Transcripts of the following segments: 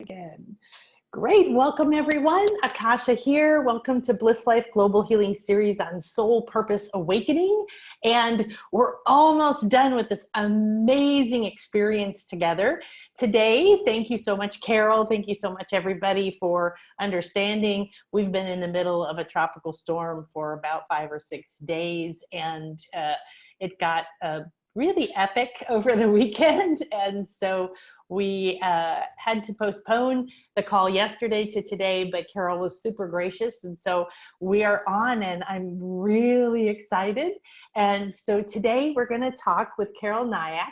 Again. Great. Welcome, everyone. Akasha here. Welcome to Bliss Life Global Healing Series on Soul Purpose Awakening. And we're almost done with this amazing experience together today. Thank you so much, Carol. Thank you so much, everybody, for understanding. We've been in the middle of a tropical storm for about 5 or 6 days, and it got really epic over the weekend. And so we had to postpone the call yesterday to today, but Carol was super gracious. And so we are on, and I'm really excited. And so today we're going to talk with Carol Nayach,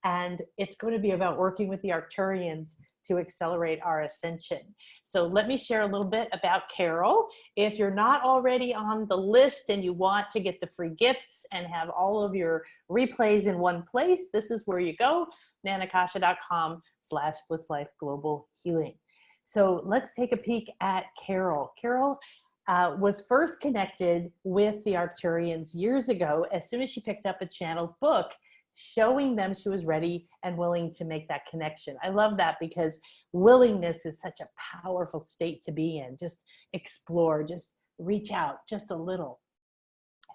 and it's going to be about working with the Arcturians to accelerate our ascension. So let me share a little bit about Carol. If you're not already on the list and you want to get the free gifts and have all of your replays in one place, this is where you go. nanakasha.com/BlissLifeGlobalHealing. So let's take a peek at Carol. Carol was first connected with the Arcturians years ago as soon as she picked up a channeled book showing them she was ready and willing to make that connection. I love that because willingness is such a powerful state to be in. Just explore, just reach out just a little.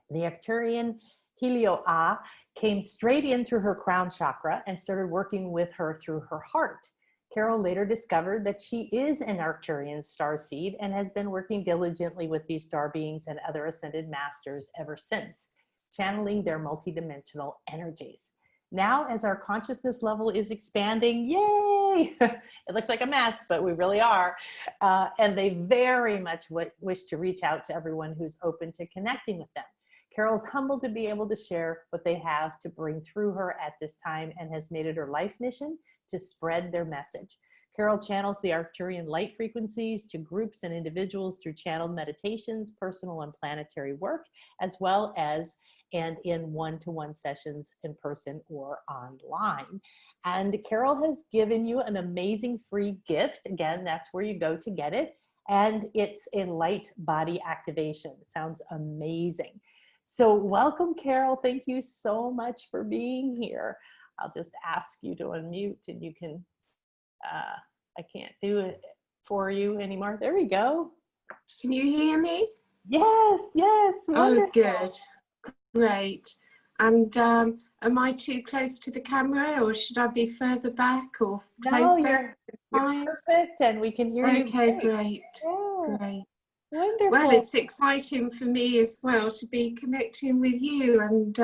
The Arcturian Healer came straight in through her crown chakra and started working with her through her heart. Carol later discovered that she is an Arcturian starseed and has been working diligently with these star beings and other ascended masters ever since, channeling their multidimensional energies. Now, as our consciousness level is expanding, yay! It looks like a mess, but we really are. And they very much wish to reach out to everyone who's open to connecting with them. Carol's humbled to be able to share what they have to bring through her at this time and has made it her life mission to spread their message. Carol channels the Arcturian light frequencies to groups and individuals through channeled meditations, personal and planetary work, as well as and in one-to-one sessions in person or online. And Carol has given you an amazing free gift. Again, that's where you go to get it. And it's a light body activation. Sounds amazing. So welcome, Carol. Thank you so much for being here. I'll just ask you to unmute and you can, I can't do it for you anymore. There we go. Can you hear me? Yes, yes. Wonderful. Oh, good. Great. And am I too close to the camera, or should I be further back or closer? No, you're perfect, and we can hear you. Okay, great. Yeah. Great. Wonderful. Well, it's exciting for me as well to be connecting with you and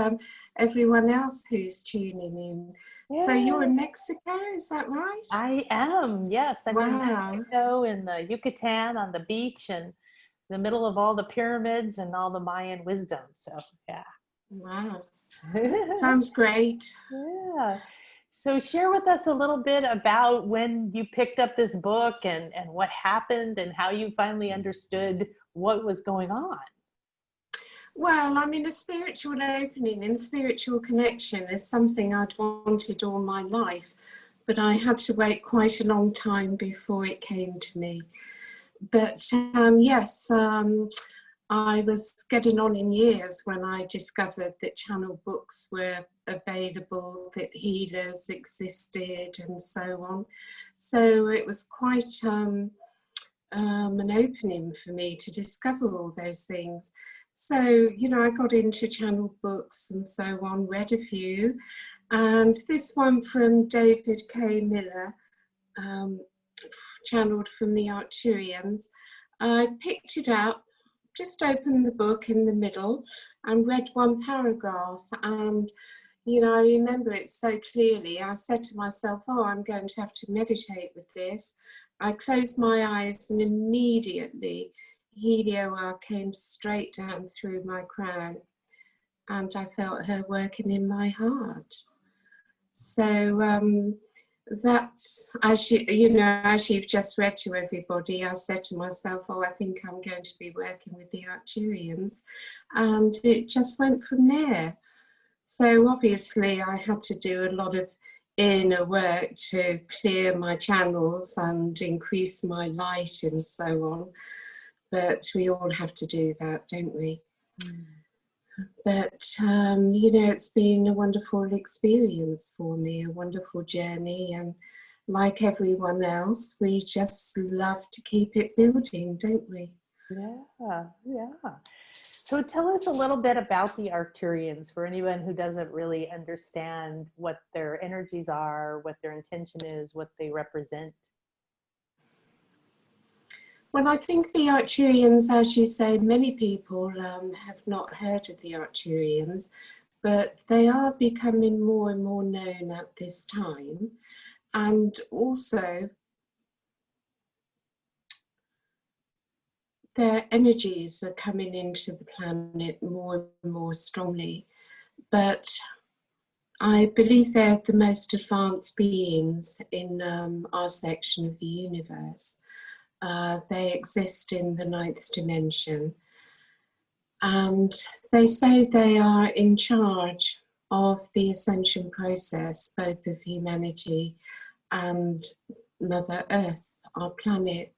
everyone else who's tuning in. Yeah. So you're in Mexico, is that right? I am, yes. I'm in Wow. Mexico, in the Yucatan, on the beach, and in the middle of all the pyramids and all the Mayan wisdom. So, yeah. Wow. Sounds great. Yeah. So share with us a little bit about when you picked up this book and what happened and how you finally understood what was going on. Well, I mean, a spiritual opening and spiritual connection is something I'd wanted all my life, but I had to wait quite a long time before it came to me. But yes, I was getting on in years when I discovered that channel books were available, that healers existed, and so on. So it was quite an opening for me to discover all those things. So, you know, I got into channel books and so on, read a few, and this one from David K. Miller, channeled from the Arcturians, I picked it up, just opened the book in the middle and read one paragraph, and you know, I remember it so clearly. I said to myself, oh, I'm going to have to meditate with this. I closed my eyes and immediately Helioa came straight down through my crown and I felt her working in my heart. So that's, as you know, as you've just read to everybody, I said to myself, oh, I think I'm going to be working with the Arcturians, and it just went from there. So obviously I had to do a lot of inner work to clear my channels and increase my light and so on, but we all have to do that, don't we? Mm. But, you know, it's been a wonderful experience for me, a wonderful journey, and like everyone else, we just love to keep it building, don't we? Yeah, yeah. So tell us a little bit about the Arcturians for anyone who doesn't really understand what their energies are, what their intention is, what they represent. Well, I think the Arcturians, as you say, many people have not heard of the Arcturians, but they are becoming more and more known at this time. And also, their energies are coming into the planet more and more strongly. But I believe they're the most advanced beings in our section of the universe. They exist in the 9th dimension. And they say they are in charge of the ascension process, both of humanity and Mother Earth, our planet.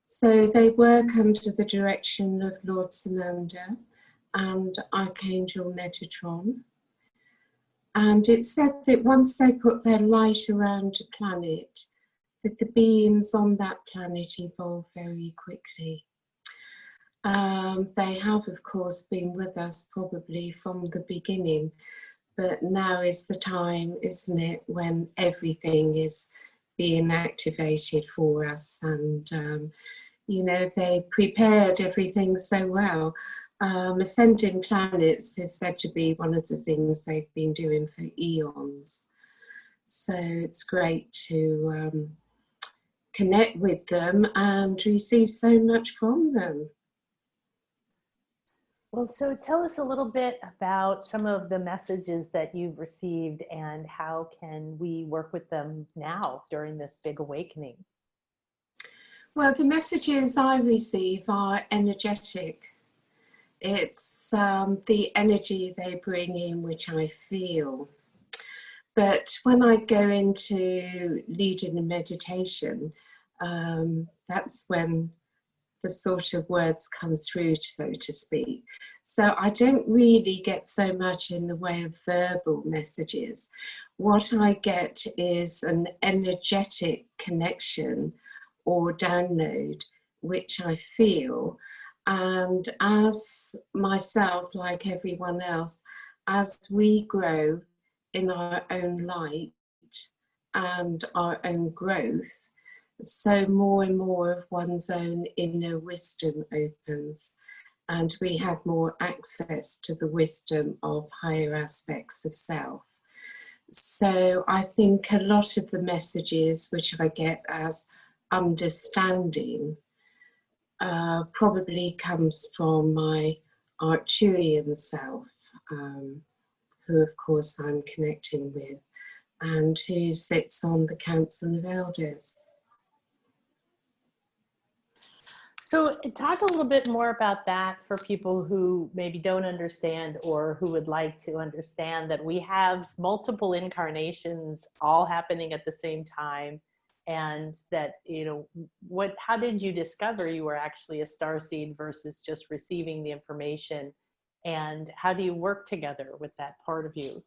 So they work under the direction of Lord Sananda and Archangel Metatron. And it's said that once they put their light around a planet, that the beings on that planet evolve very quickly. They have, of course, been with us probably from the beginning, but now is the time, isn't it, when everything is being activated for us. And, you know, they prepared everything so well. Ascending planets is said to be one of the things they've been doing for eons. So it's great to connect with them and receive so much from them. Well, so tell us a little bit about some of the messages that you've received and how can we work with them now during this big awakening? Well, the messages I receive are energetic. It's the energy they bring in, which I feel. But when I go into leading a meditation, that's when the sort of words come through, so to speak. So I don't really get so much in the way of verbal messages. What I get is an energetic connection or download, which I feel. And as myself, like everyone else, as we grow in our own light and our own growth, so more and more of one's own inner wisdom opens, and we have more access to the wisdom of higher aspects of self. So I think a lot of the messages which I get as understanding probably comes from my Arcturian self, who of course I'm connecting with, and who sits on the Council of Elders. So talk a little bit more about that for people who maybe don't understand or who would like to understand that we have multiple incarnations all happening at the same time, and that, you know, how did you discover you were actually a starseed versus just receiving the information, and how do you work together with that part of you?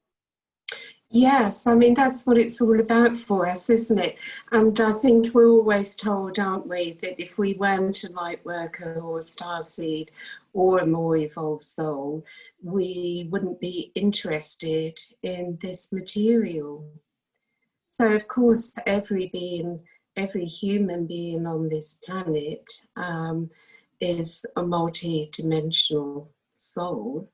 Yes, I mean, that's what it's all about for us, isn't it? And I think we're always told, aren't we, that if we weren't a lightworker or a starseed or a more evolved soul, we wouldn't be interested in this material. So, of course, every human being on this planet is a multi-dimensional soul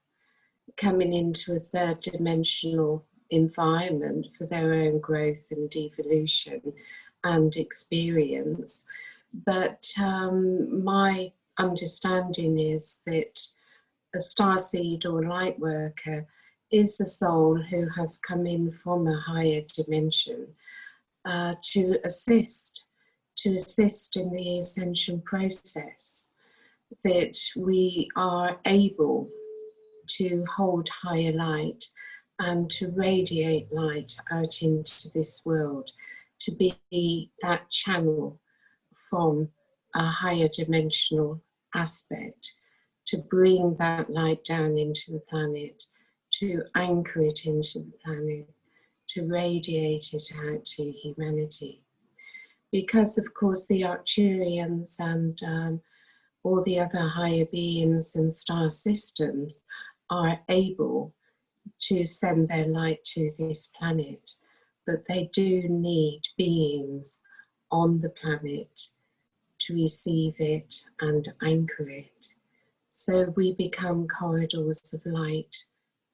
coming into a third-dimensional environment for their own growth and evolution and experience. But my understanding is that a starseed or light worker is a soul who has come in from a higher dimension to assist in the ascension process, that we are able to hold higher light and to radiate light out into this world, to be that channel from a higher dimensional aspect, to bring that light down into the planet, to anchor it into the planet, to radiate it out to humanity. Because, of course, the Arcturians and all the other higher beings and star systems are able to send their light to this planet, but they do need beings on the planet to receive it and anchor it. So we become corridors of light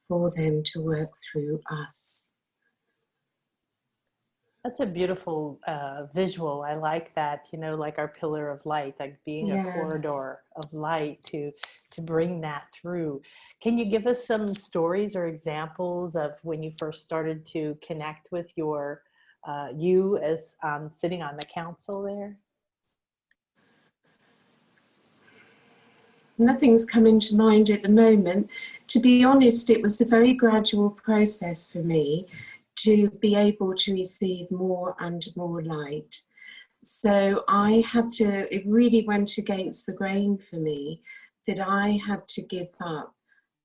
for them to work through us. That's a beautiful visual. I like that, you know, like our pillar of light, like being a corridor of light to bring that through. Can you give us some stories or examples of when you first started to connect with your, you as sitting on the council there? Nothing's coming to mind at the moment. To be honest, it was a very gradual process for me to be able to receive more and more light. So I had to, it really went against the grain for me that I had to give up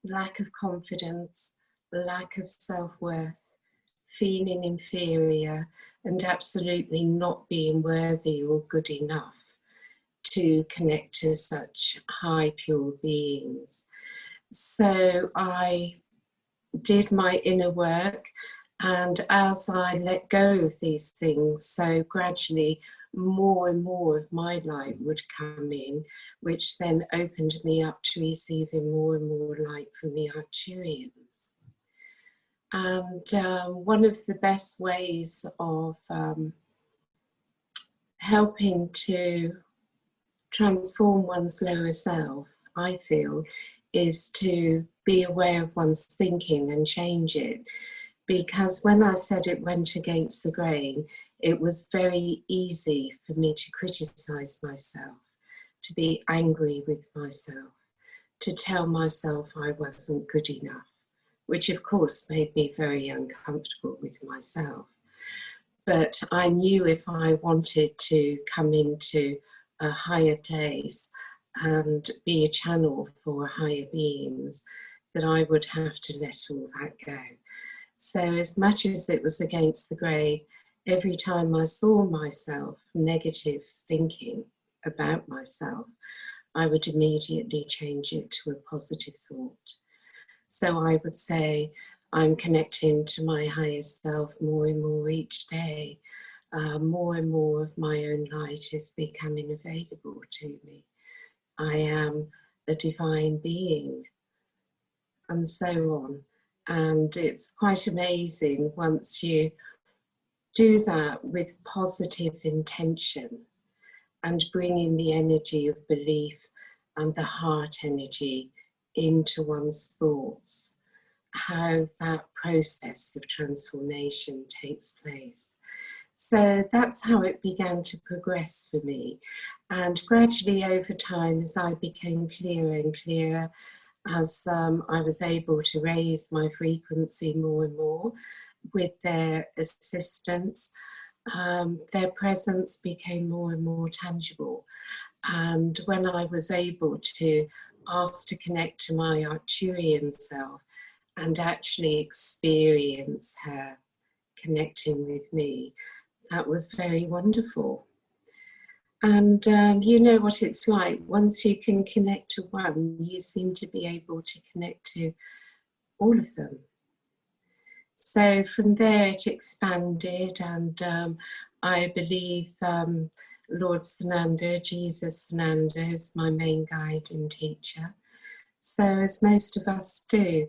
lack of confidence, lack of self-worth, feeling inferior, and absolutely not being worthy or good enough to connect to such high pure beings. So I did my inner work, and as I let go of these things, so gradually more and more of my light would come in, which then opened me up to receiving more and more light from the Arcturians. And one of the best ways of helping to transform one's lower self, I feel, is to be aware of one's thinking and change it. Because when I said it went against the grain, it was very easy for me to criticize myself, to be angry with myself, to tell myself I wasn't good enough, which of course made me very uncomfortable with myself. But I knew if I wanted to come into a higher place and be a channel for higher beings, that I would have to let all that go. So as much as it was against the grain, every time I saw myself negative thinking about myself, I would immediately change it to a positive thought. So I would say, I'm connecting to my higher self more and more each day. More and more of my own light is becoming available to me. I am a divine being, and so on. And it's quite amazing once you do that with positive intention and bringing the energy of belief and the heart energy into one's thoughts, how that process of transformation takes place. So that's how it began to progress for me. And gradually over time, as I became clearer and clearer, as I was able to raise my frequency more and more with their assistance, their presence became more and more tangible. And when I was able to ask to connect to my Arcturian self and actually experience her connecting with me, that was very wonderful. And you know what it's like, once you can connect to one, you seem to be able to connect to all of them. So from there it expanded, and I believe Lord Sananda, Jesus Sananda, is my main guide and teacher. So as most of us do,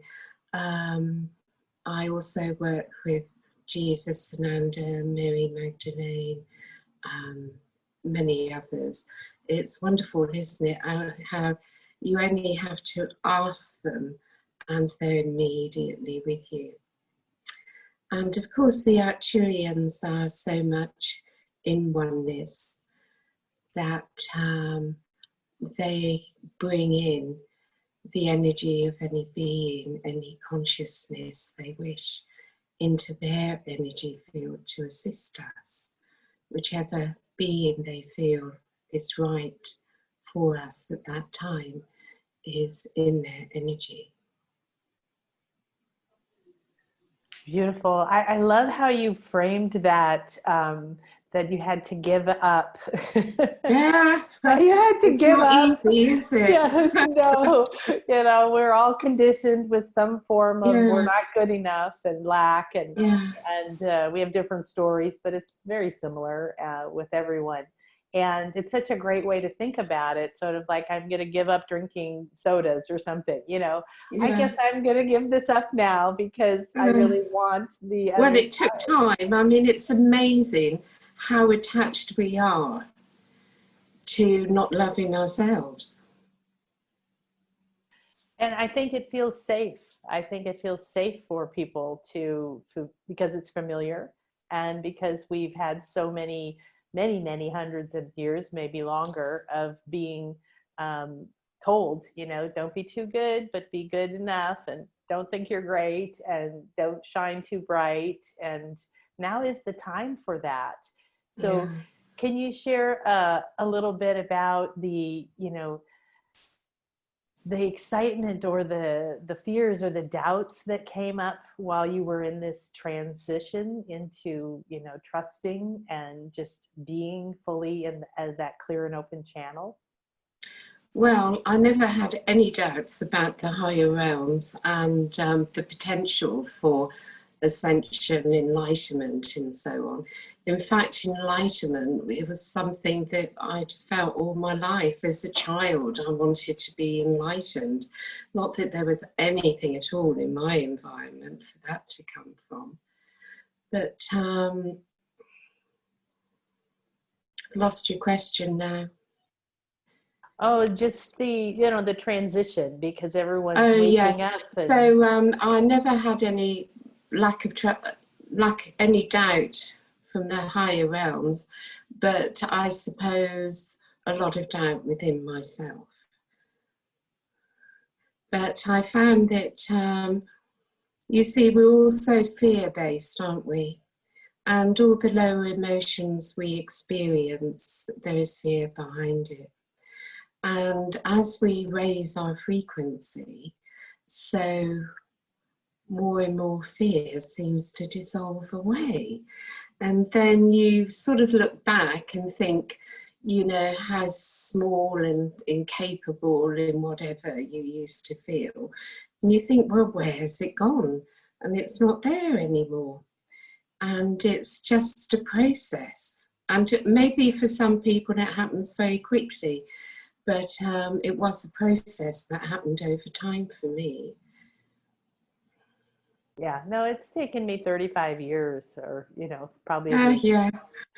I also work with Jesus Sananda, Mary Magdalene, many others. It's wonderful, isn't it, how you only have to ask them and they're immediately with you. And of course the Arcturians are so much in oneness that they bring in the energy of any being, any consciousness they wish, into their energy field to assist us, whichever being they feel is right for us at that time is in their energy. Beautiful. I love how you framed that, that you had to give up. Yeah, That you had to it's give not up. easy, is it? Yes, no. We're all conditioned with some form of we're Yeah, not good enough and lack, yeah, and we have different stories, but it's very similar with everyone. And it's such a great way to think about it, sort of like I'm going to give up drinking sodas or something, I yeah. guess I'm going to give this up now because I Uh, really want the well, other it took side. time. I mean, it's amazing how attached we are to not loving ourselves. And I think it feels safe. I think it feels safe for people to because it's familiar and because we've had so many hundreds of years, maybe longer, of being um, told, don't be too good, but be good enough, and don't think you're great, and don't shine too bright. And now is the time for that. Yeah. So, can you share a little bit about the excitement or the fears or the doubts that came up while you were in this transition into trusting and just being fully in as that clear and open channel? Well, I never had any doubts about the higher realms and the potential for ascension, enlightenment, and so on. In fact, enlightenment, it was something that I'd felt all my life. As a child, I wanted to be enlightened. Not that there was anything at all in my environment for that to come from. But lost your question now. Oh, just the transition, because everyone's Oh waking yes. up and So I never had any lack any doubt from the higher realms, but I suppose a lot of doubt within myself. But I found that you see, we're also fear-based, aren't we? And all the lower emotions we experience, there is fear behind it. And as we raise our frequency, so more and more fear seems to dissolve away. And then you sort of look back and think, how small and incapable in whatever you used to feel. And you think, well, where's it gone? And it's not there anymore. And it's just a process. And maybe for some people it happens very quickly, but it was a process that happened over time for me. yeah, no, it's taken me 35 years, or probably at least Yeah,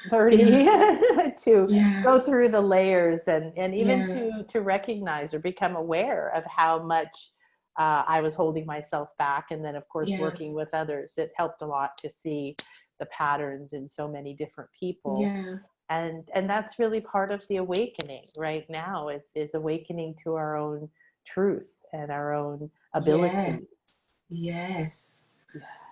30, yeah, to yeah, go through the layers, and even yeah, to recognize or become aware of how much I was holding myself back. And then, of course, yeah, working with others, it helped a lot to see the patterns in so many different people. yeah, And that's really part of the awakening right now, is awakening to our own truth and our own yeah, abilities. yes.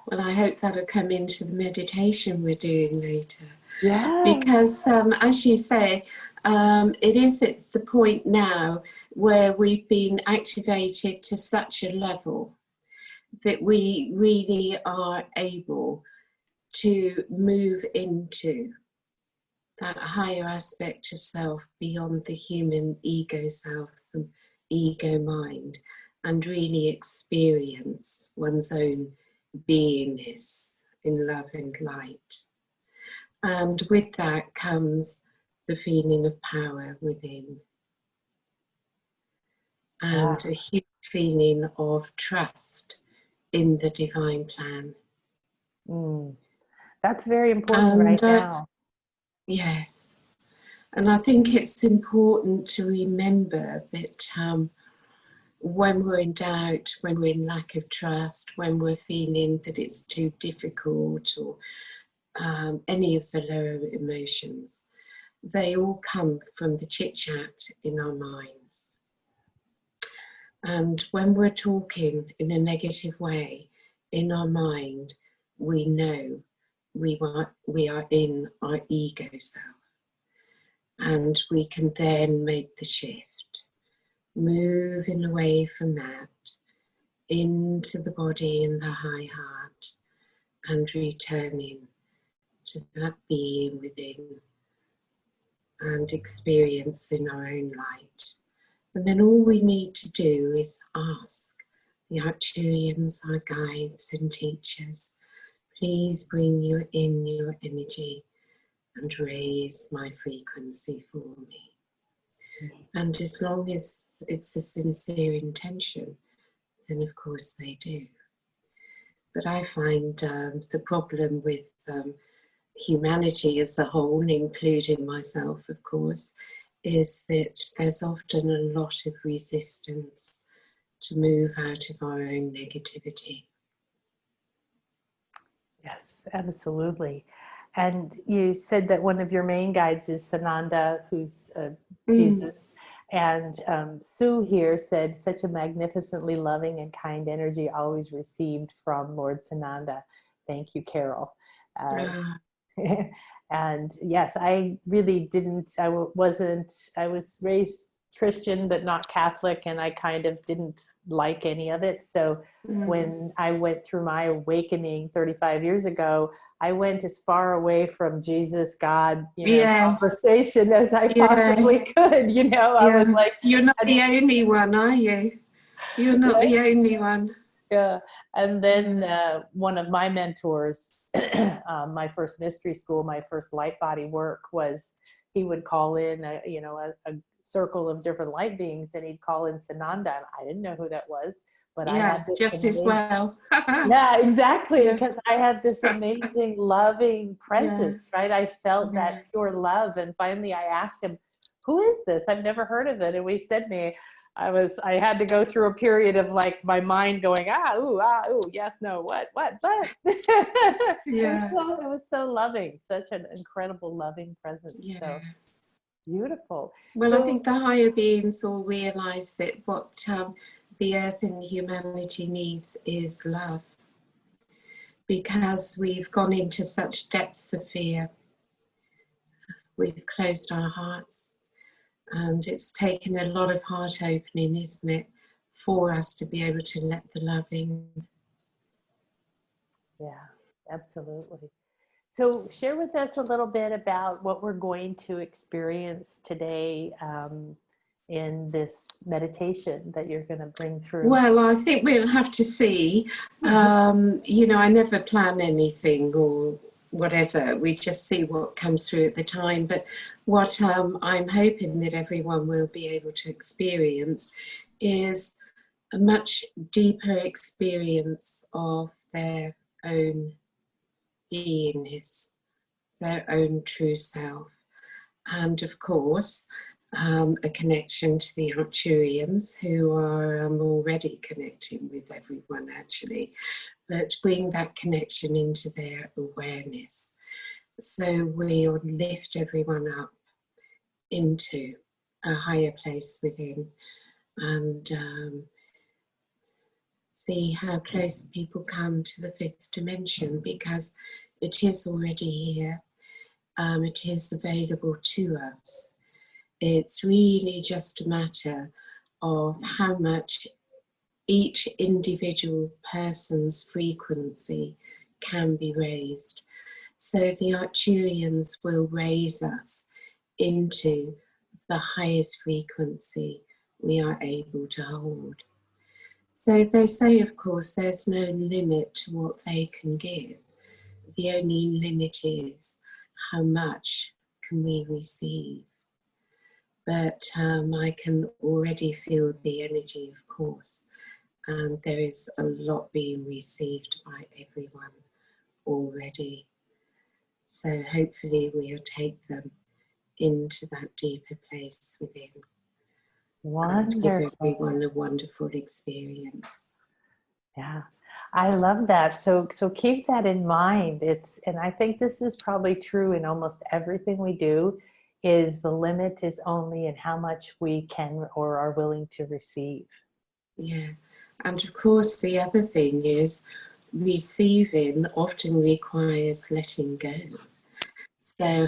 Well, I hope that'll come into the meditation we're doing later. Yeah. Because, as you say, it is at the point now where we've been activated to such a level that we really are able to move into that higher aspect of self beyond the human ego self, the ego mind, and really experience one's own beingness in love and light. And with that comes the feeling of power within, Yeah. and a huge feeling of trust in the divine plan. Mm. That's very important And right now. yes, and I think it's important to remember that when we're in doubt, when we're in lack of trust, when we're feeling that it's too difficult, or any of the lower emotions, they all come from the chit-chat in our minds. And when we're talking in a negative way in our mind, we know we are in our ego self. And we can then make the shift, moving away from that into the body and the high heart, and returning to that being within and experiencing our own light. And then all we need to do is ask the Arcturians, our guides and teachers, please bring you in your energy and raise my frequency for me. And as long as it's a sincere intention, then of course they do. But I find the problem with humanity as a whole, including myself of course, is that there's often a lot of resistance to move out of our own negativity. Yes, absolutely. And you said that one of your main guides is Sananda, who's Jesus. And Sue here said, such a magnificently loving and kind energy always received from Lord Sananda. Thank you, Carol. And yes, I really didn't, I was raised Christian, but not Catholic, and I kind of didn't like any of it. So when I went through my awakening 35 years ago, I went as far away from Jesus, God, conversation as I possibly could, I was like, you're not the only one, are you? You're not the only one. Yeah. And then one of my mentors, my first mystery school, my first light body work was, he would call in a circle of different light beings, and he'd call in Sananda, and I didn't know who that was, but I had this just as well. Yeah, exactly, because I had this amazing loving presence, right? I felt that pure love, and finally I asked him, who is this? I've never heard of it. And he said me, I had to go through a period of like my mind going, ooh, yes, no, what, but it was so loving, such an incredible loving presence. So beautiful. Well, I think the higher beings all realize that what the earth and humanity needs is love, because we've gone into such depths of fear. We've closed our hearts, and it's taken a lot of heart opening, isn't it, for us to be able to let the love in. Yeah, absolutely. So share with us a little bit about what we're going to experience today in this meditation that you're going to bring through. Well, I think we'll have to see. I never plan anything or whatever. We just see what comes through at the time. But what I'm hoping that everyone will be able to experience is a much deeper experience of their own beingness, their own true self, and of course a connection to the Arcturians, who are already connecting with everyone actually, but bring that connection into their awareness. So we'll lift everyone up into a higher place within, and see how close people come to the fifth dimension, because it is already here. It is available to us. It's really just a matter of how much each individual person's frequency can be raised. So the Arcturians will raise us into the highest frequency we are able to hold. So they say, of course, there's no limit to what they can give. The only limit is how much can we receive. But I can already feel the energy, of course, and there is a lot being received by everyone already. So hopefully we'll take them into that deeper place within. Wonderful. And give everyone a wonderful experience. Yeah, I love that. So keep that in mind. And I think this is probably true in almost everything we do, is the limit is only in how much we can or are willing to receive. Yeah, and of course the other thing is receiving often requires letting go. So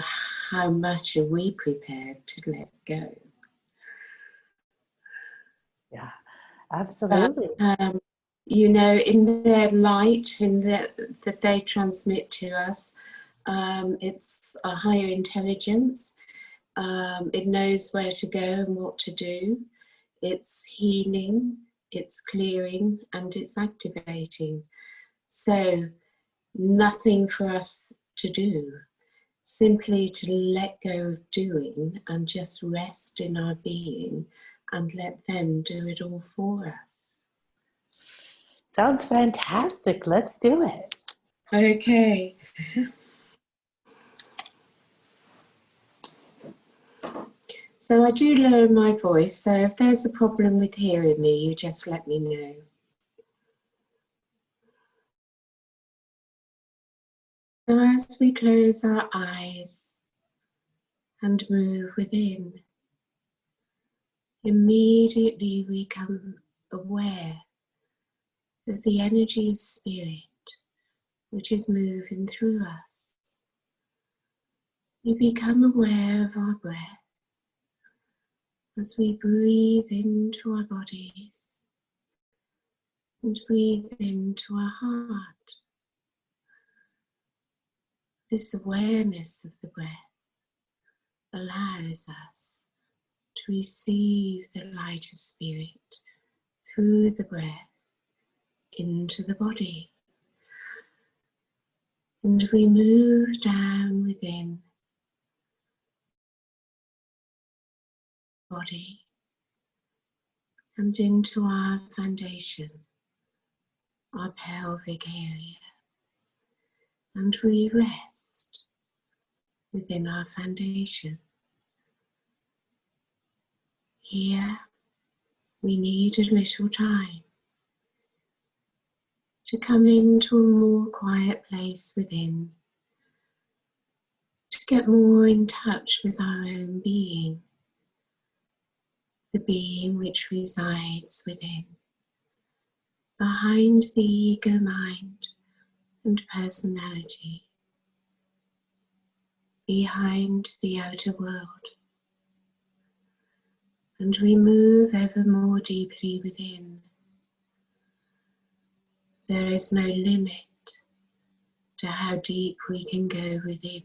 how much are we prepared to let go? Yeah, absolutely. you know, in their light, that they transmit to us. It's a higher intelligence. It knows where to go and what to do. It's healing, it's clearing, and it's activating. So nothing for us to do, simply to let go of doing and just rest in our being and let them do it all for us. Sounds fantastic. Let's do it. Okay. So I do lower my voice, so if there's a problem with hearing me, you just let me know. So as we close our eyes and move within, immediately we become aware of the energy of spirit which is moving through us. We become aware of our breath as we breathe into our bodies and breathe into our heart. This awareness of the breath allows us to receive the light of spirit through the breath into the body. And we move down within the body and into our foundation, our pelvic area. And we rest within our foundation. Here we need a little time to come into a more quiet place within, to get more in touch with our own being, the being which resides within, behind the ego mind and personality, behind the outer world. And we move ever more deeply within. There is no limit to how deep we can go within.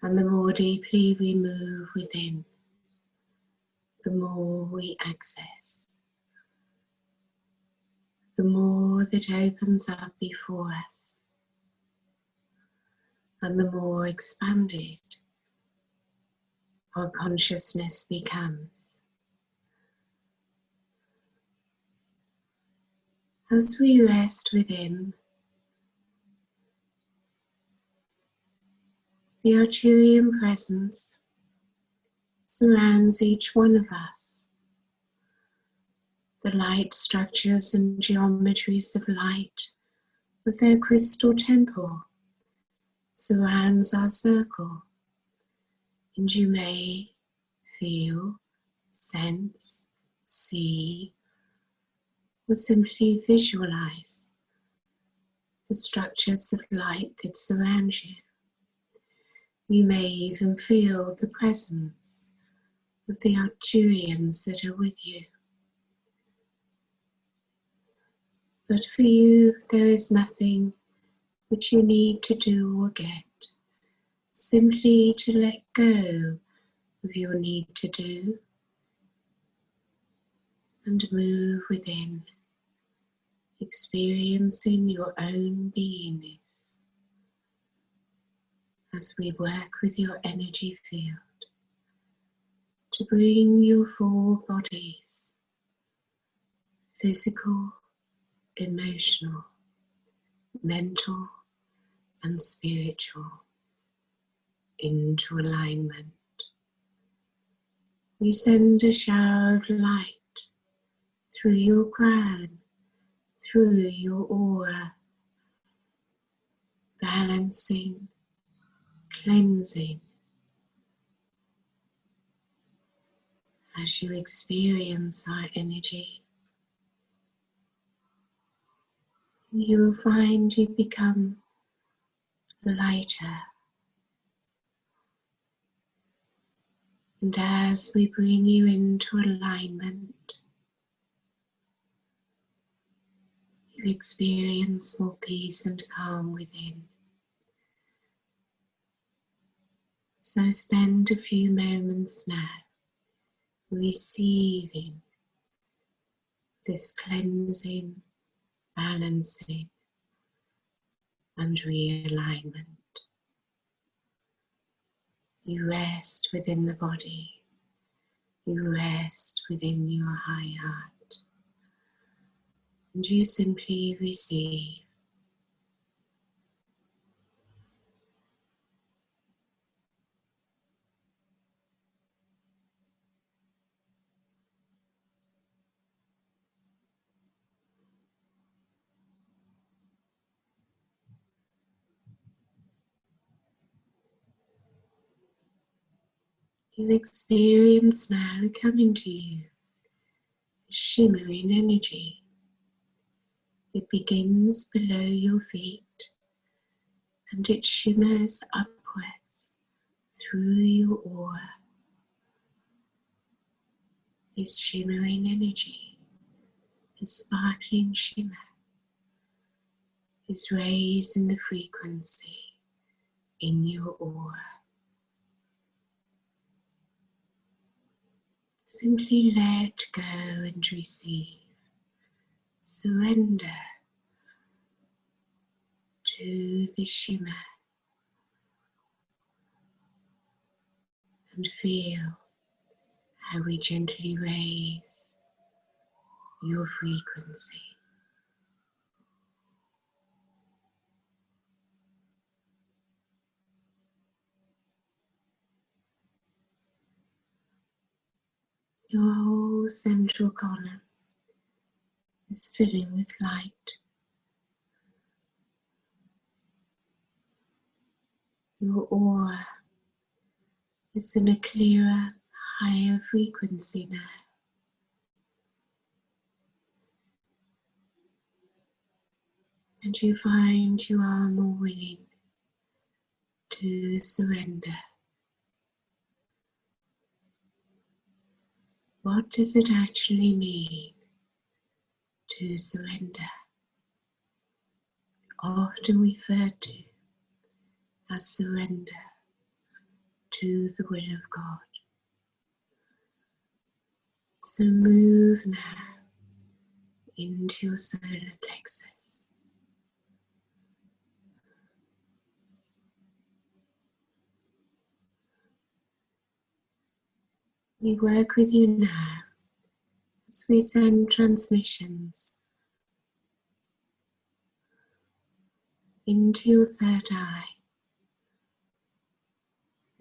And the more deeply we move within, the more we access, the more that opens up before us, and the more expanded our consciousness becomes. As we rest within, the Arcturian presence surrounds each one of us. The light structures and geometries of light with their crystal temple surrounds our circle, and you may feel, sense, see, or simply visualize the structures of light that surround you. You may even feel the presence of the Arcturians that are with you. But for you, there is nothing which you need to do or get, simply to let go of your need to do and move within, experiencing your own beingness as we work with your energy field to bring your four bodies, physical, emotional, mental, and spiritual, into alignment. We send a shower of light through your crown, through your aura, balancing, cleansing, as you experience our energy. You will find you become lighter. And as we bring you into alignment, to experience more peace and calm within. So spend a few moments now receiving this cleansing, balancing and realignment. You rest within the body. You rest within your high heart. And you simply receive. You experience now coming to you a shimmering energy. It begins below your feet and it shimmers upwards through your aura. This shimmering energy, this sparkling shimmer, is raising the frequency in your aura. Simply let go and receive. Surrender to the shimmer and feel how we gently raise your frequency. Your whole central column is filling with light. Your aura is in a clearer, higher frequency now. And you find you are more willing to surrender. What does it actually mean to surrender? Often referred to as surrender to the will of God. So move now into your solar plexus. We work with you now as we send transmissions into your third eye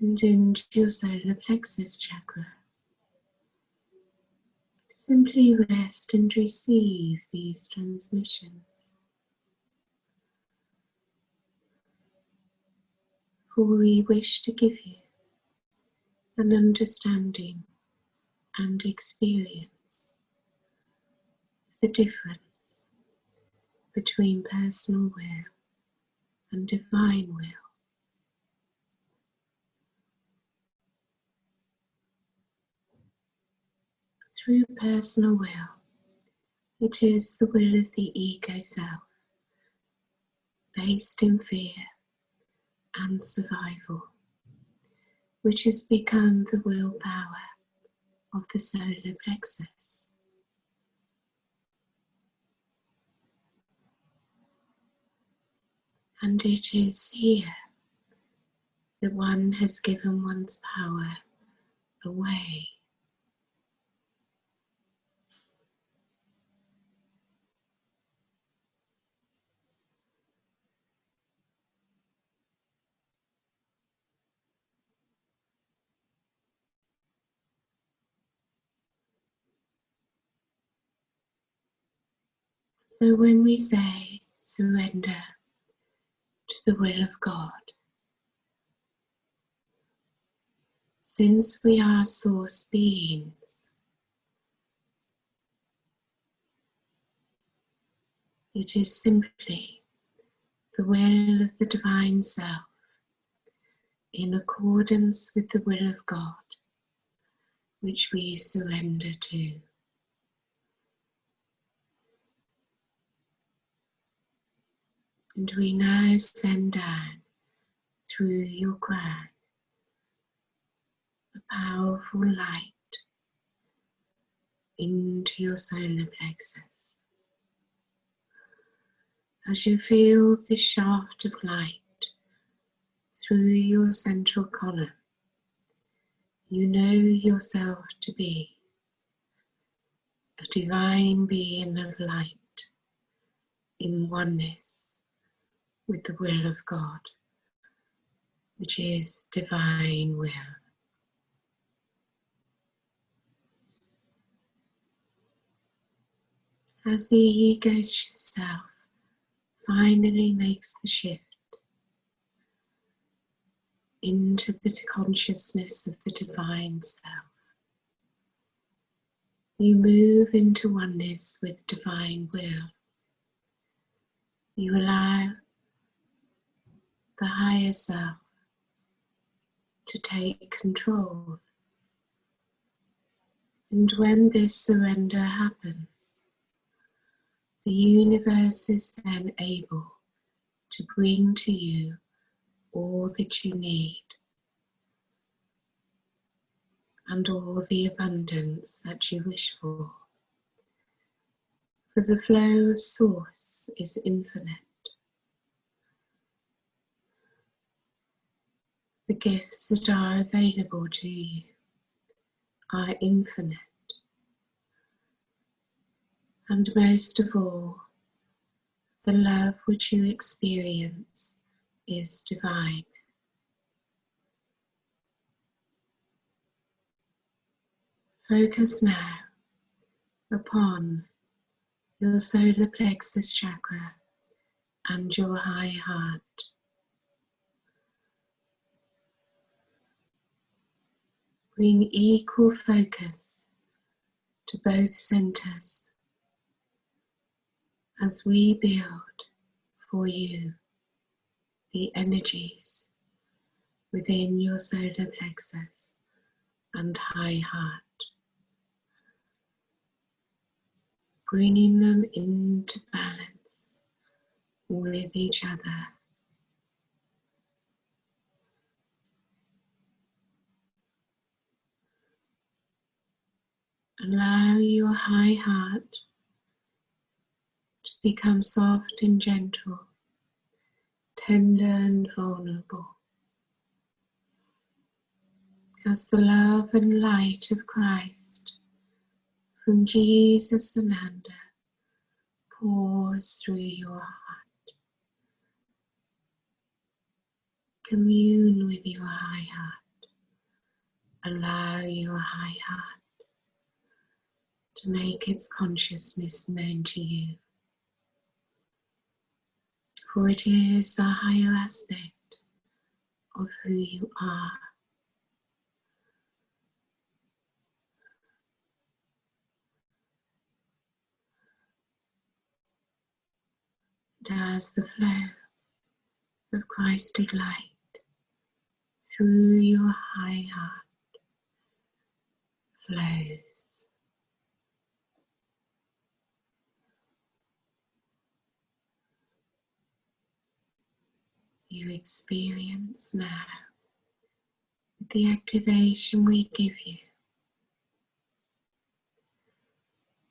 and into your solar plexus chakra. Simply rest and receive these transmissions. For we wish to give you an understanding and experience of the difference between personal will and divine will. Through personal will, it is the will of the ego self, based in fear and survival, which has become the willpower of the solar plexus. And it is here that one has given one's power away. So when we say surrender to the will of God, since we are source beings, it is simply the will of the divine self in accordance with the will of God, which we surrender to. And we now send down through your crown a powerful light into your solar plexus. As you feel this shaft of light through your central column, you know yourself to be a divine being of light in oneness with the will of God, which is divine will. As the ego's self finally makes the shift into the consciousness of the divine self, you move into oneness with divine will. You allow the higher self to take control. And when this surrender happens, the universe is then able to bring to you all that you need and all the abundance that you wish for. For the flow of source is infinite. The gifts that are available to you are infinite. And most of all, the love which you experience is divine. Focus now upon your solar plexus chakra and your high heart. Bring equal focus to both centers as we build for you the energies within your solar plexus and high heart, bringing them into balance with each other. Allow your high heart to become soft and gentle, tender and vulnerable, as the love and light of Christ from Jesus Ananda pours through your heart. Commune with your high heart. Allow your high heart to make its consciousness known to you. For it is a higher aspect of who you are. And as the flow of Christic light through your high heart flows, you experience now, with the activation we give you,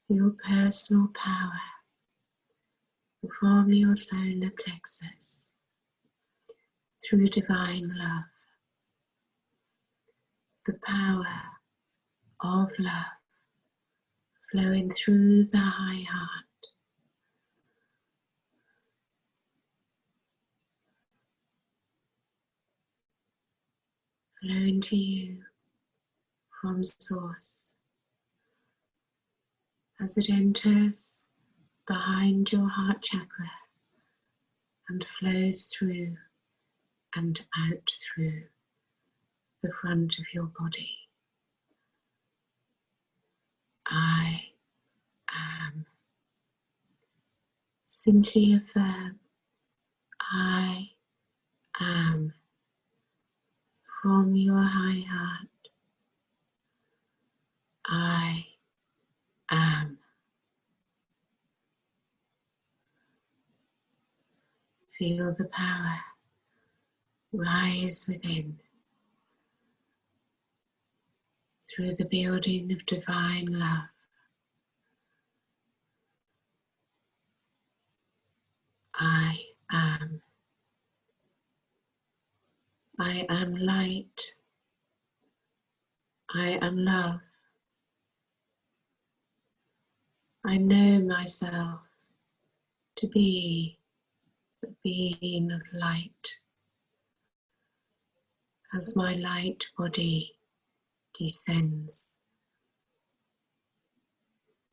your personal power from your solar plexus through divine love, the power of love flowing through the high heart, flowing to you from source as it enters behind your heart chakra and flows through and out through the front of your body. I am. Simply affirm, I am, from your high heart. I am. Feel the power rise within through the building of divine love. I am. I am light. I am love. I know myself to be the being of light. As my light body descends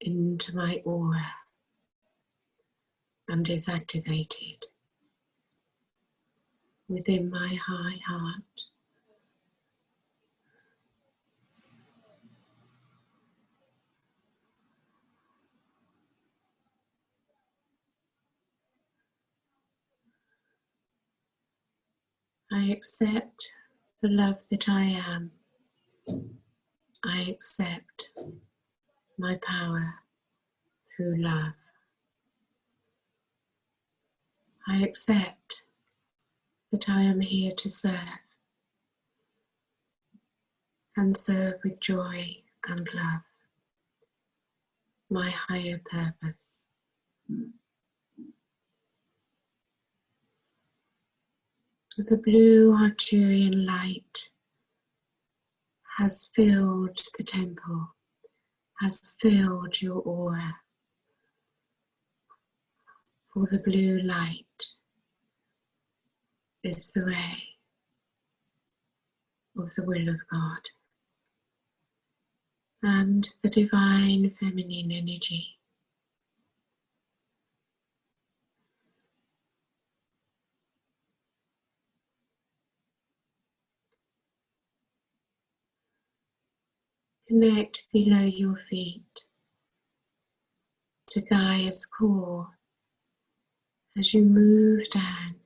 into my aura and is activated within my high heart. I accept the love that I am. I accept my power through love. I accept that I am here to serve and serve with joy and love, my higher purpose. The blue Arcturian light has filled the temple, has filled your aura. For the blue light is the ray of the will of God and the divine feminine energy. Connect below your feet to Gaia's core as you move down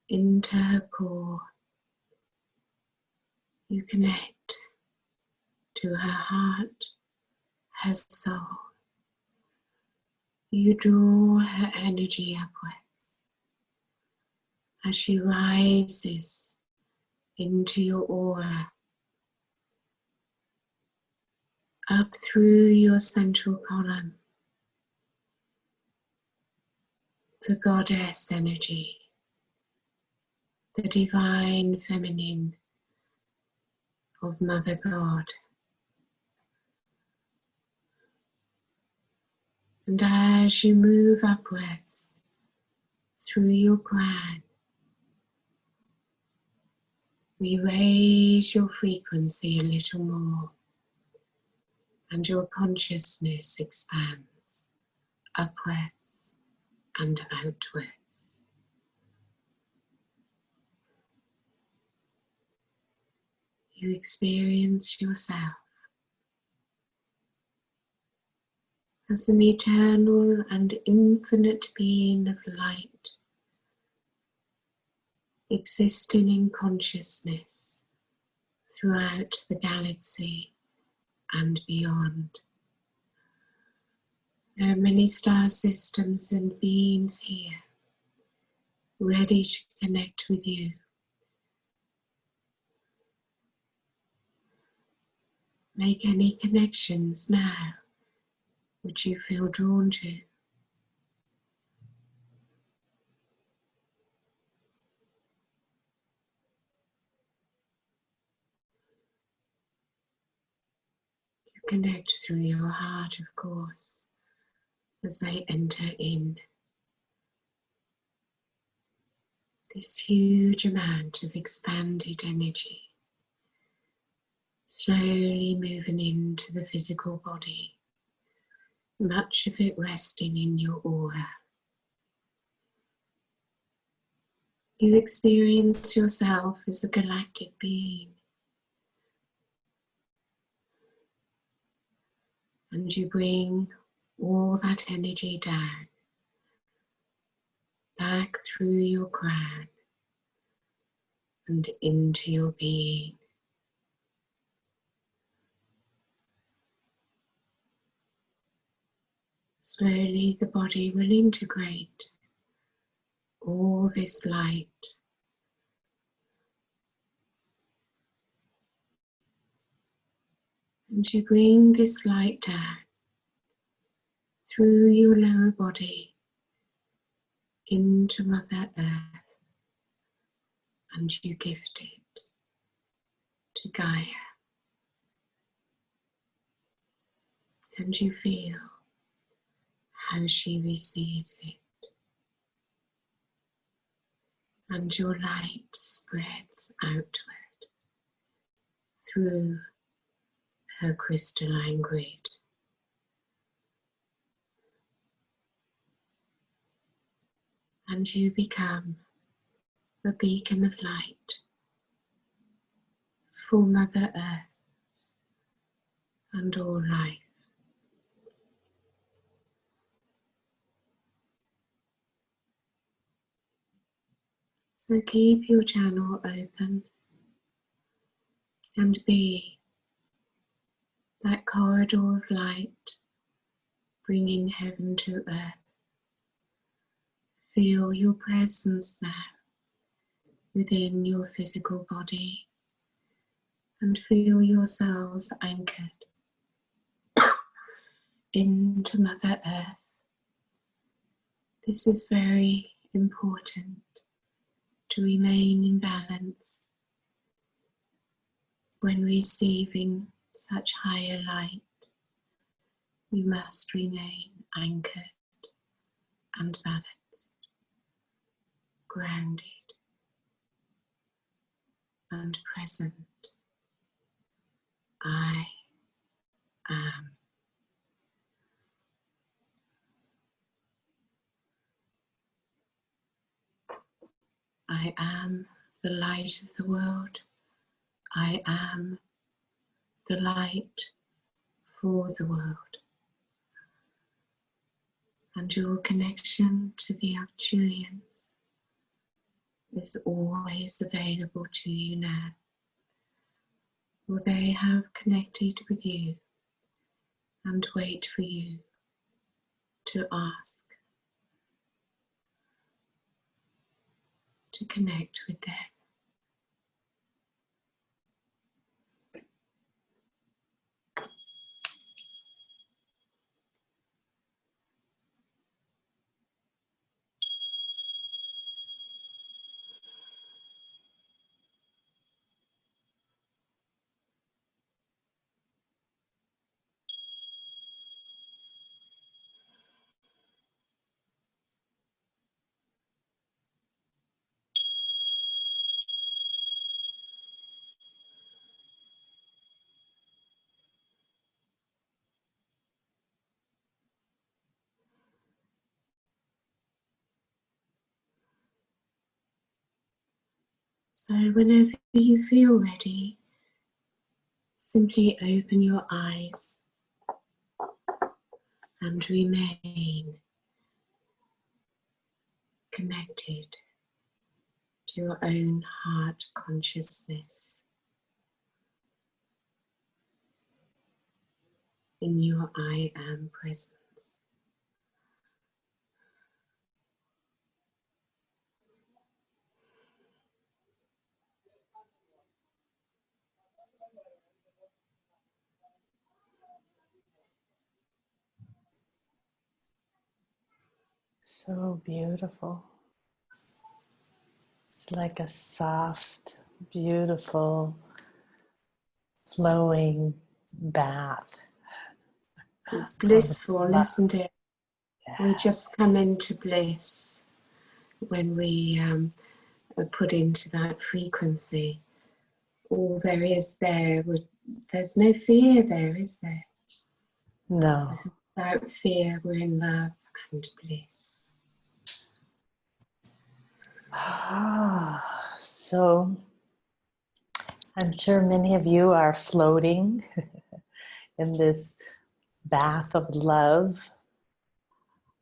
into her core. You connect to her heart, her soul. You draw her energy upwards as she rises into your aura, up through your central column, the goddess energy, the divine feminine of Mother God. And as you move upwards through your crown, we raise your frequency a little more, and your consciousness expands upwards and outwards. You experience yourself as an eternal and infinite being of light, existing in consciousness throughout the galaxy and beyond. There are many star systems and beings here, ready to connect with you. Make any connections now which you feel drawn to. You connect through your heart, of course, as they enter in. This huge amount of expanded energy, slowly moving into the physical body, much of it resting in your aura. You experience yourself as a galactic being, and you bring all that energy down, back through your crown and into your being. Slowly the body will integrate all this light. And you bring this light down through your lower body into Mother Earth, and you gift it to Gaia. And you feel how she receives it. And your light spreads outward through her crystalline grid. And you become a beacon of light for Mother Earth and all life. So keep your channel open and be that corridor of light, bringing heaven to earth. Feel your presence now within your physical body and feel yourselves anchored into Mother Earth. This is very important, to remain in balance when receiving such higher light. We must remain anchored and balanced, grounded and present. I am. I am the light of the world. I am the light for the world. And your connection to the Arcturians is always available to you now, for they have connected with you and wait for you to ask to connect with them. So whenever you feel ready, simply open your eyes and remain connected to your own heart consciousness in your I am presence. So beautiful. It's like a soft, beautiful, flowing bath. It's blissful, Love. isn't it? Yeah. We just come into bliss when we are put into that frequency. All there is there, there's no fear there, is there? No. Without fear, we're in love and bliss. So I'm sure many of you are floating in this bath of love.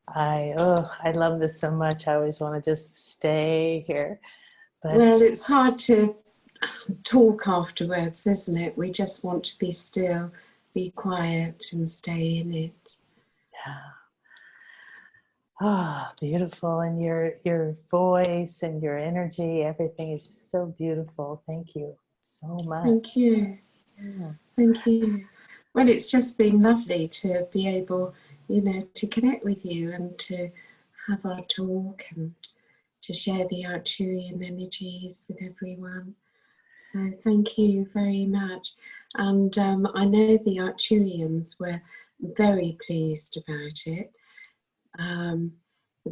I love this so much. I always want to just stay here. But Well, it's hard to talk afterwards, isn't it? We just want to be still, be quiet and stay in it. yeah. Ah, beautiful. And your voice and your energy, everything is so beautiful. Thank you so much. Thank you. Yeah. Thank you. Well, it's just been lovely to be able, to connect with you and to have our talk and to share the Arcturian energies with everyone. So thank you very much. And I know the Arcturians were very pleased about it.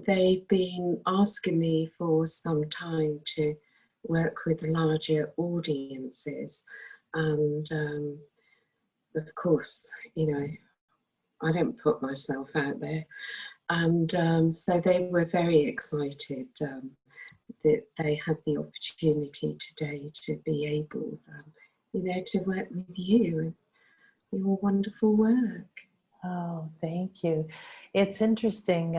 They've been asking me for some time to work with larger audiences. And of course, I don't put myself out there. And so they were very excited that they had the opportunity today to be able, to work with you and your wonderful work. Oh, thank you. It's interesting.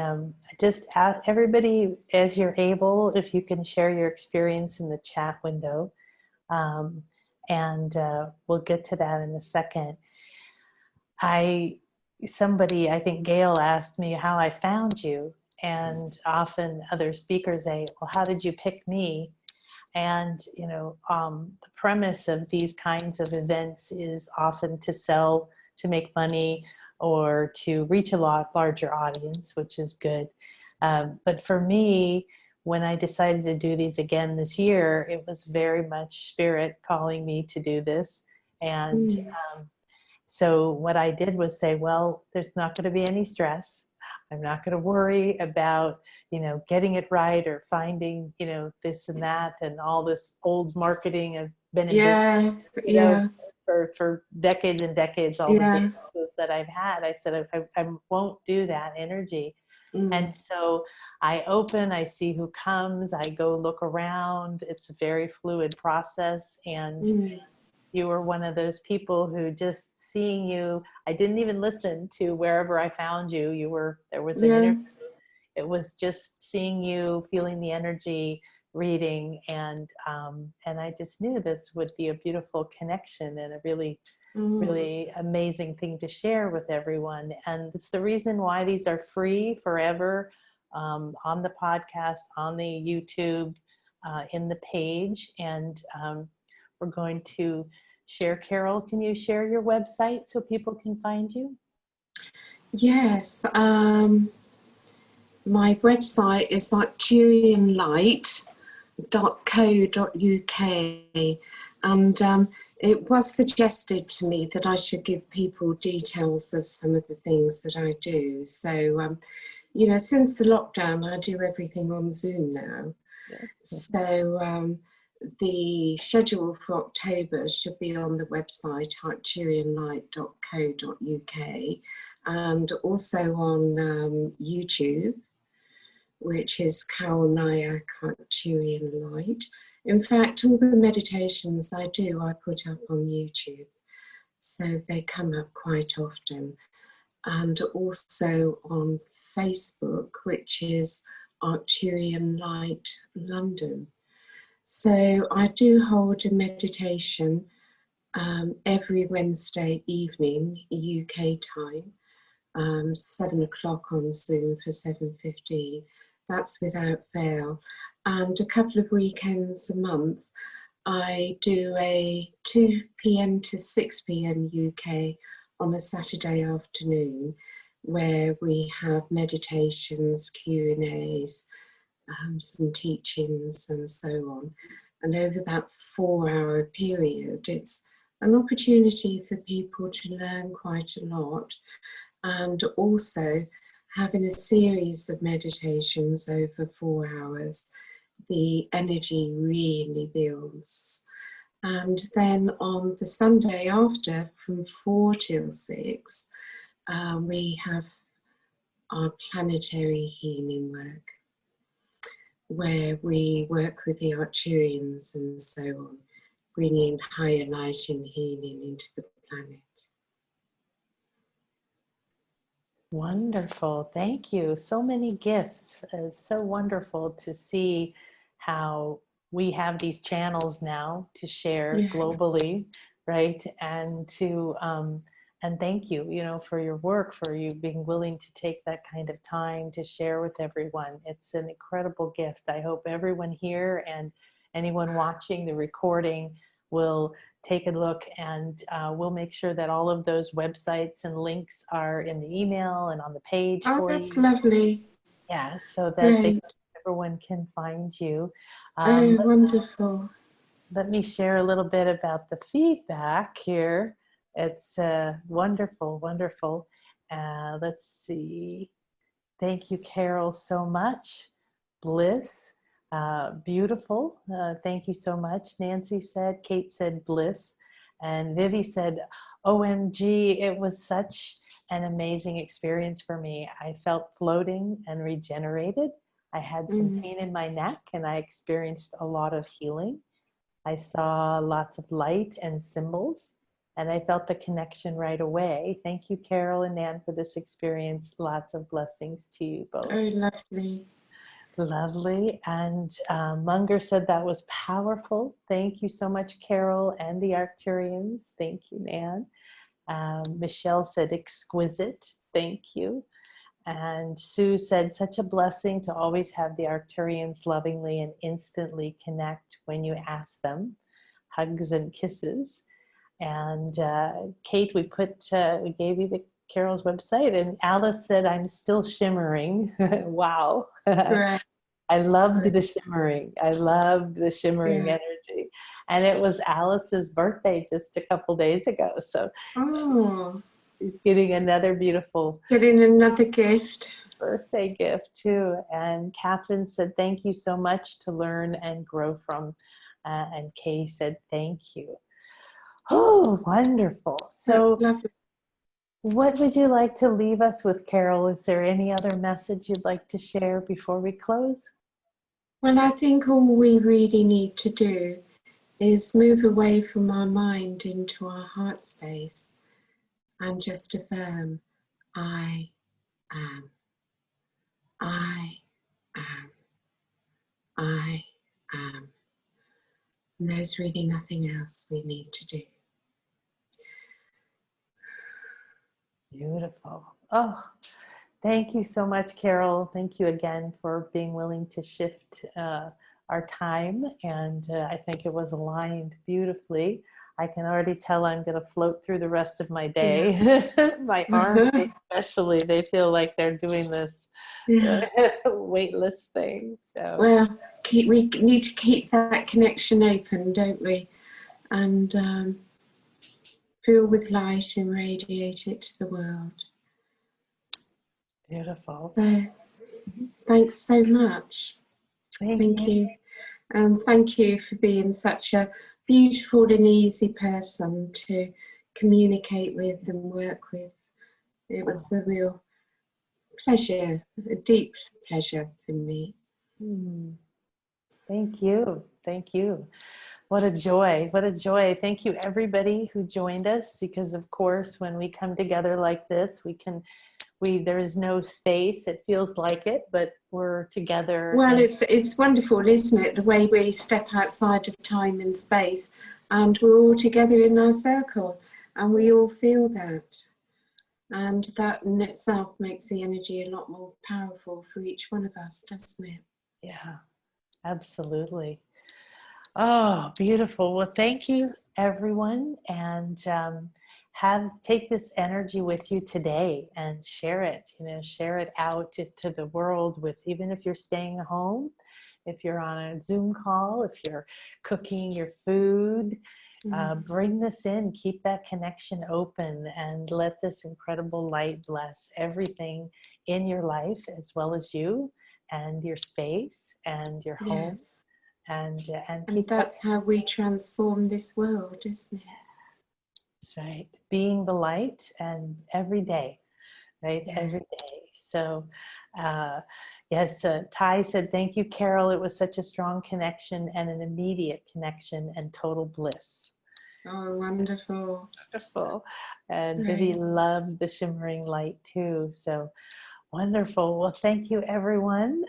Just ask everybody, as you're able, if you can share your experience in the chat window. Um, and we'll get to that in a second. Somebody, I think Gail asked me how I found you. And often other speakers say, well, how did you pick me? And, the premise of these kinds of events is often to sell, to make money, or to reach a lot larger audience, which is good. But for me, when I decided to do these again this year, it was very much Spirit calling me to do this. And so what I did was say, well, there's not going to be any stress. I'm not going to worry about, getting it right or finding, this and that and all this old marketing. I've been in business, for decades and decades, all the businesses that I've had. I said, I won't do that energy. And so I open, I see who comes, I go look around. It's a very fluid process. And you were one of those people who, just seeing you, I didn't even listen to wherever I found you. There was an interview. It was just seeing you, feeling the energy, reading, and I just knew this would be a beautiful connection and a really, really amazing thing to share with everyone. And it's the reason why these are free forever, on the podcast, on the YouTube, in the page. And we're going to share. Carol, can you share your website so people can find you? Yes. My website is arcturianlight.co.uk, and it was suggested to me that I should give people details of some of the things that I do. So, since the lockdown, I do everything on Zoom now. So the schedule for October should be on the website arcturianlight.co.uk, and also on YouTube, which is Carol Nayach, Arcturian Light. In fact, all the meditations I do, I put up on YouTube, so they come up quite often. And also on Facebook, which is Arcturian Light London. So I do hold a meditation every Wednesday evening, UK time, 7 o'clock on Zoom for 7:15. That's without fail. And a couple of weekends a month, I do a 2 p.m. to 6 p.m. UK on a Saturday afternoon, where we have meditations, Q&As, some teachings and so on. And over that 4-hour period, it's an opportunity for people to learn quite a lot, and also having a series of meditations over 4 hours, the energy really builds. And then on the Sunday after, from 4 till 6, we have our planetary healing work, where we work with the Arcturians and so on, bringing higher light and healing into the planet. Wonderful. Thank you. So many gifts. It's so wonderful to see how we have these channels now to share globally, right? And to And thank you, you know, for your work, for you being willing to take that kind of time to share with everyone. It's an incredible gift. I hope everyone here and anyone watching the recording will take a look, and we'll make sure that all of those websites and links are in the email and on the page Oh, for that's you. lovely. Yeah, so that Great. everyone can find you. Oh, wonderful. Let me share a little bit about the feedback here. It's wonderful, wonderful. Let's see. Thank you, Carol, so much. Bliss, beautiful. Thank you so much. Nancy said, Kate said bliss. And Vivi said, OMG, it was such an amazing experience for me. I felt floating and regenerated. I had some pain in my neck and I experienced a lot of healing. I saw lots of light and symbols, and I felt the connection right away. Thank you, Carol and Nan, for this experience. Lots of blessings to you both. Oh, lovely. Lovely. And Munger said that was powerful. Thank you so much, Carol and the Arcturians. Thank you, Nan. Michelle said exquisite. Thank you. And Sue said, such a blessing to always have the Arcturians lovingly and instantly connect when you ask them. Hugs and kisses. And Kate, we gave you the Carol's website, and Alice said, I'm still shimmering. Wow. Right. I loved the shimmering. I loved the shimmering energy. And it was Alice's birthday just a couple days ago. So she's getting another beautiful gift. Birthday gift too. And Catherine said, thank you so much to learn and grow from. And Kay said, thank you. Oh, wonderful. So what would you like to leave us with, Carol? Is there any other message you'd like to share before we close? Well, I think all we really need to do is move away from our mind into our heart space and just affirm, I am, I am, I am. And there's really nothing else we need to do. Beautiful. Oh, thank you so much, Carol. Thank you again for being willing to shift our time. And I think it was aligned beautifully. I can already tell I'm going to float through the rest of my day. My arms especially, they feel like they're doing this weightless thing. So. Well, we need to keep that connection open, don't we? And fill with light and radiate it to the world. Beautiful. So, thanks so much. Thank you. Thank you for being such a beautiful and easy person to communicate with and work with. It was a real pleasure, a deep pleasure for me. Thank you. Thank you. What a joy. What a joy. Thank you, everybody who joined us, because of course, when we come together like this, there's no space. It feels like it, but we're together. Well, it's wonderful, isn't it? The way we step outside of time and space, and we're all together in our circle, and we all feel that. And that in itself makes the energy a lot more powerful for each one of us, doesn't it? Yeah, absolutely. Oh, beautiful. Well, thank you, everyone. And take this energy with you today and share it, share it out to the world with, even if you're staying home, if you're on a Zoom call, if you're cooking your food, bring this in, keep that connection open, and let this incredible light bless everything in your life, as well as you and your space and your home. And that's how we transform this world, isn't it? That's right. Being the light, and every day, right? Yeah. Every day. So, yes, Ty said, thank you, Carol. It was such a strong connection and an immediate connection and total bliss. Oh, wonderful. Wonderful. And Vivi loved the shimmering light too. So wonderful. Well, thank you, everyone.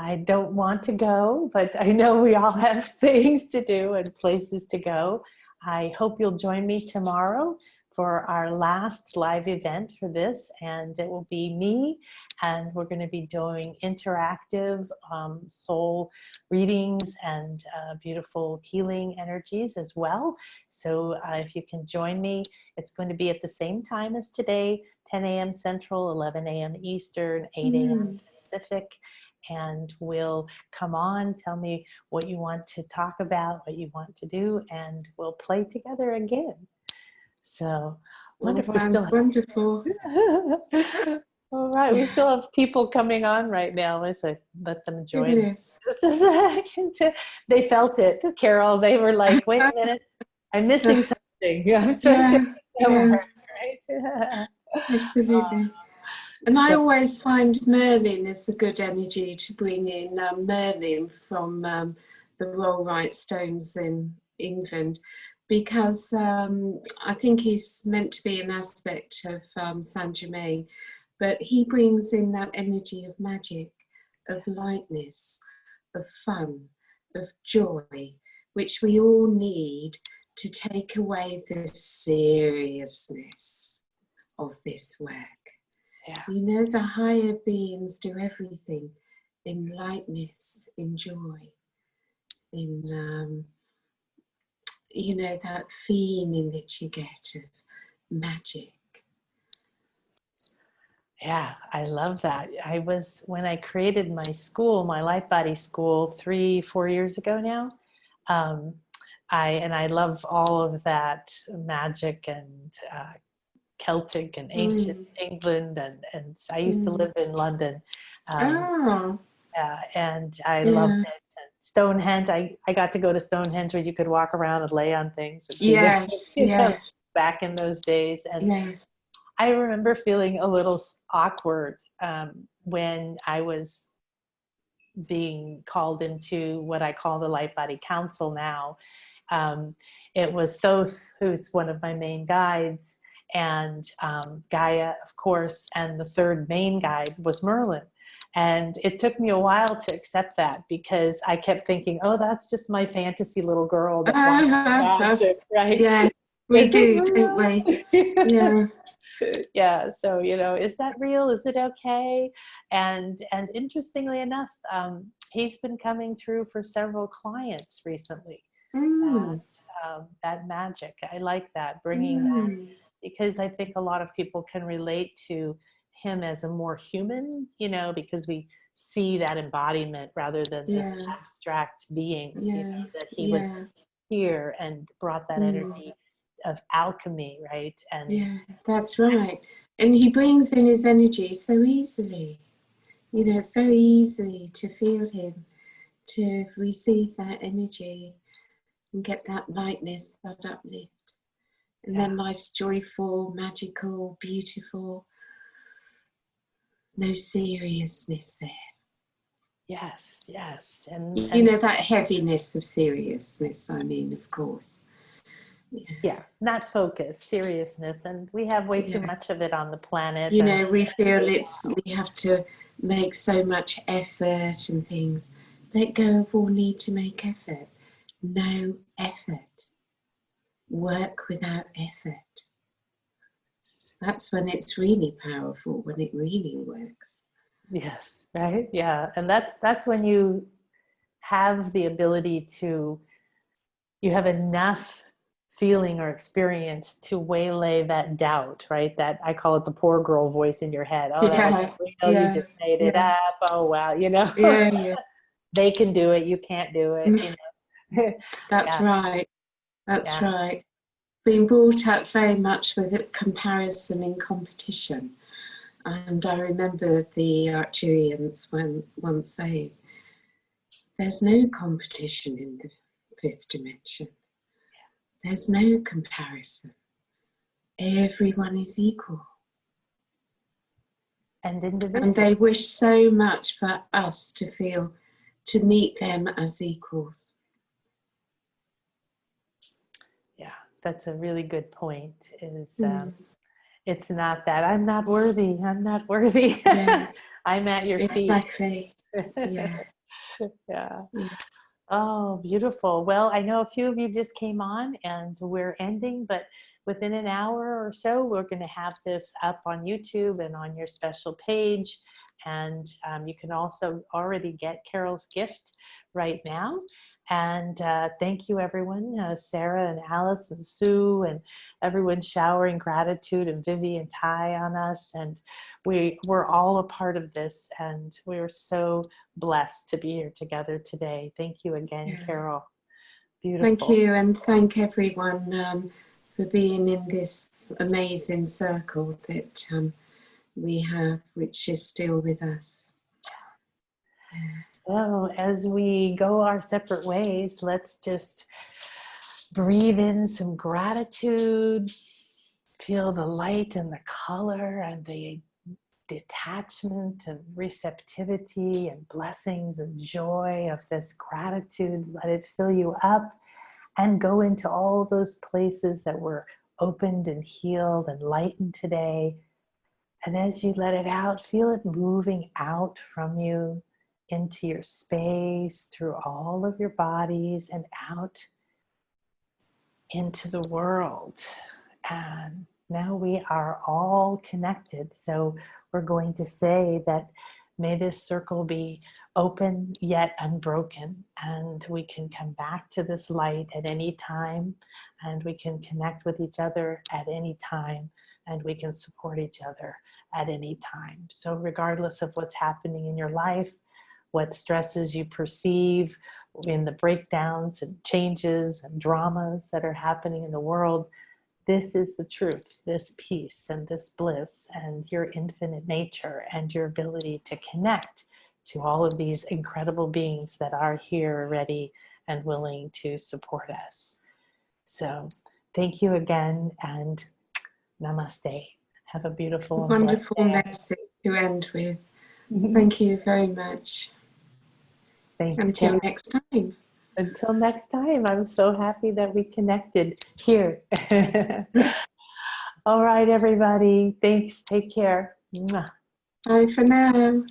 I don't want to go, but I know we all have things to do and places to go. I hope you'll join me tomorrow for our last live event for this, and it will be me, and we're going to be doing interactive soul readings and beautiful healing energies as well. So if you can join me, it's going to be at the same time as today, 10 a.m. Central, 11 a.m. Eastern, 8 a.m. Pacific. And we'll come on, tell me what you want to talk about, what you want to do, and we'll play together again. So wonderful. Sounds wonderful. All right, we still have people coming on right now. Let's let them join. Goodness. Just a second. They felt it, Carol. They were like, wait a minute, I'm missing something. I'm supposed to be somewhere, right? Absolutely. And I always find Merlin is a good energy to bring in. Merlin from the Rollright Stones in England, because I think he's meant to be an aspect of Saint Germain, but he brings in that energy of magic, of lightness, of fun, of joy, which we all need to take away the seriousness of this work. Yeah. You know, the higher beings do everything in lightness, in joy, in, you know, that feeling that you get of magic. Yeah, I love that. When I created my school, my Light Body School 3-4 years ago now, I love all of that magic and Celtic and ancient England, and I used to live in London, and I loved it. And Stonehenge, I got to go to Stonehenge where you could walk around and lay on things. And Yes. Back in those days, and yes. I remember feeling a little awkward when I was being called into what I call the Light Body Council now. It was Thoth, who's one of my main guides, and Gaia, of course, and the third main guide was Merlin. And it took me a while to accept that, because I kept thinking, oh, that's just my fantasy little girl that wants magic, right? Yeah, we do, don't we? Yeah. Yeah, so, you know, is that real? Is it okay? And interestingly enough, he's been coming through for several clients recently. That magic, I like that, bringing that, because I think a lot of people can relate to him as a more human, you know, because we see that embodiment rather than this abstract beings, you know, that he was here and brought that energy of alchemy, right? And yeah, that's right. And he brings in his energy so easily. You know, it's very easy to feel him, to receive that energy and get that lightness, that uplift. And then life's joyful, magical, beautiful. No seriousness there. Yes. And you know, that heaviness of seriousness, I mean, of course. Yeah, not focus, seriousness. And we have way too much of it on the planet. You know, we feel we have to make so much effort and things. Let go of all need to make effort. No effort. Work without effort. That's when it's really powerful, when it really works. Yes, right? Yeah. And that's when you have the ability to, you have enough feeling or experience to waylay that doubt, right? That I call it the poor girl voice in your head. Oh, that was real. You just made it up. Oh, wow. You know, they can do it. You can't do it. You know? That's right. That's right. Being brought up very much with a comparison and competition. And I remember the Arcturians once saying, there's no competition in the fifth dimension. There's no comparison. Everyone is equal. And individual. And they wish so much for us to meet them as equals. Yeah, that's a really good point. It's not that I'm not worthy. I'm not worthy. Yes. I'm at your feet. Exactly. Yeah. Yeah. Oh, beautiful. Well, I know a few of you just came on and we're ending, but within an hour or so, we're going to have this up on YouTube and on your special page. And you can also already get Carol's gift right now. And thank you, everyone, Sarah and Alice and Sue and everyone showering gratitude, and Vivi and Ty on us. And we're all a part of this, and we're so blessed to be here together today. Thank you again, Yeah. Carol. Thank Beautiful. you, and thank everyone for being in this amazing circle that we have, which is still with us. So as we go our separate ways, let's just breathe in some gratitude, feel the light and the color and the detachment and receptivity and blessings and joy of this gratitude. Let it fill you up and go into all those places that were opened and healed and lightened today. And as you let it out, feel it moving out from you into your space, through all of your bodies, and out into the world. And now we are all connected. So we're going to say that may this circle be open yet unbroken, and we can come back to this light at any time, and we can connect with each other at any time, and we can support each other at any time. So regardless of what's happening in your life, what stresses you perceive in the breakdowns and changes and dramas that are happening in the world, this is the truth, this peace and this bliss and your infinite nature and your ability to connect to all of these incredible beings that are here, ready and willing to support us. So thank you again, and namaste. Have a beautiful and blessed Wonderful day. message to end with. Thank you very much. Thanks, Until Carol. next time. Until next time, I'm so happy that we connected here. All right, everybody. Thanks. Take care. Mwah. Bye for now.